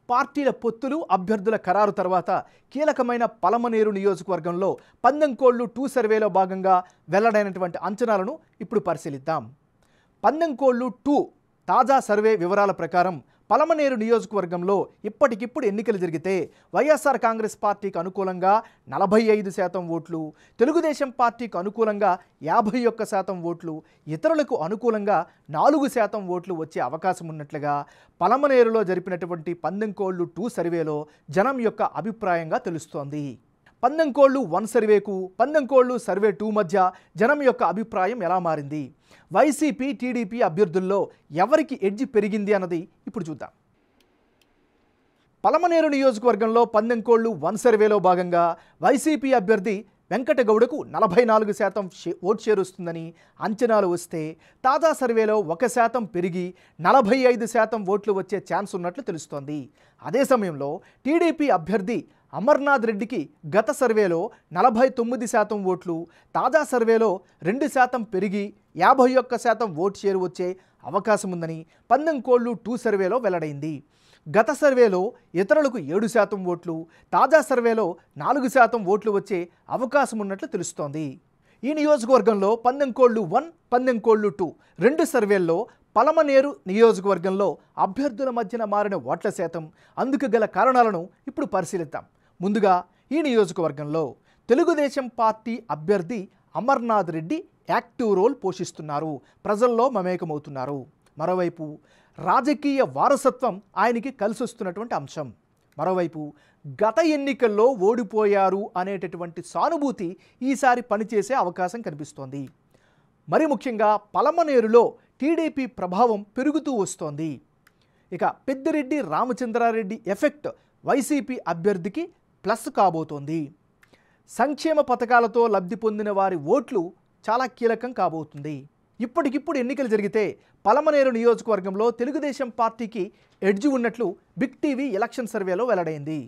పార్టీల పొత్తులు అభ్యర్థుల ఖరారు తర్వాత కీలకమైన పలమనేరు నియోజకవర్గంలో పందెంకోళ్లు 2 సర్వేలో భాగంగా వెల్లడైనటువంటి అంచనాలను ఇప్పుడు పరిశీలిద్దాం. పందెంకోళ్లు 2 తాజా సర్వే వివరాల ప్రకారం పలమనేరు నియోజకవర్గంలో ఇప్పటికిప్పుడు ఎన్నికలు జరిగితే వైఎస్ఆర్ కాంగ్రెస్ పార్టీకి అనుకూలంగా 45% ఓట్లు, తెలుగుదేశం పార్టీకి అనుకూలంగా 51% ఓట్లు, ఇతరులకు అనుకూలంగా 4% ఓట్లు వచ్చే అవకాశం ఉన్నట్లుగా పలమనేరులో జరిపినటువంటి పందెంకోళ్లు 2 సర్వేలో జనం యొక్క అభిప్రాయంగా తెలుస్తోంది. పందెంకోళ్లు 1 సర్వేకు పందెంకోళ్లు సర్వే 2 మధ్య జనం యొక్క అభిప్రాయం ఎలా మారింది, వైసీపీ టీడీపీ అభ్యర్థుల్లో ఎవరికి ఎడ్జ్ పెరిగింది అన్నది ఇప్పుడు చూద్దాం. పలమనేరు నియోజకవర్గంలో పందెంకోళ్లు 1 సర్వేలో భాగంగా వైసీపీ అభ్యర్థి వెంకటగౌడకు 44% ఓట్ షేర్ వస్తుందని అంచనాలు వస్తే తాజా సర్వేలో 1% పెరిగి 45% ఓట్లు వచ్చే ఛాన్స్ ఉన్నట్లు తెలుస్తోంది. అదే సమయంలో టీడీపీ అభ్యర్థి అమర్నాథ్ రెడ్డికి గత సర్వేలో 49% ఓట్లు, తాజా సర్వేలో 2% పెరిగి 51% ఓట్ షేర్ వచ్చే అవకాశం ఉందని పందెంకోళ్లు 2 సర్వేలో వెల్లడైంది. గత సర్వేలో ఇతరులకు 7% ఓట్లు, తాజా సర్వేలో 4% ఓట్లు వచ్చే అవకాశం ఉన్నట్లు తెలుస్తోంది. ఈ నియోజకవర్గంలో పందెంకోళ్లు 1, పందెంకోళ్లు 2 2 సర్వేల్లో పలమనేరు నియోజకవర్గంలో అభ్యర్థుల మధ్యన మారిన ఓట్ల శాతం, అందుకు గల కారణాలను ఇప్పుడు పరిశీలిద్దాం. ముందుగా ఈ నియోజకవర్గంలో తెలుగుదేశం పార్టీ అభ్యర్థి అమర్నాథ్ రెడ్డి యాక్టివ్ రోల్ పోషిస్తున్నారు, ప్రజల్లో మమేకమవుతున్నారు. మరోవైపు రాజకీయ వారసత్వం ఆయనకి కలిసొస్తున్నటువంటి అంశం. మరోవైపు గత ఎన్నికల్లో ఓడిపోయారు అనేటటువంటి సానుభూతి ఈసారి పనిచేసే అవకాశం కనిపిస్తోంది. మరి ముఖ్యంగా పలమనేరులో టీడీపీ ప్రభావం పెరుగుతూ వస్తోంది. ఇక పెద్దిరెడ్డి రామచంద్రారెడ్డి ఎఫెక్ట్ వైసీపీ అభ్యర్థికి ప్లస్ కాబోతోంది. సంక్షేమ పథకాలతో లబ్ధి పొందిన వారి ఓట్లు చాలా కీలకం కాబోతుంది. ఇప్పటికిప్పుడు ఎన్నికలు జరిగితే పలమనేరు నియోజకవర్గంలో తెలుగుదేశం పార్టీకి ఎడ్జ్ ఉన్నట్లు బిగ్ టీవీ ఎలక్షన్ సర్వేలో వెల్లడైంది.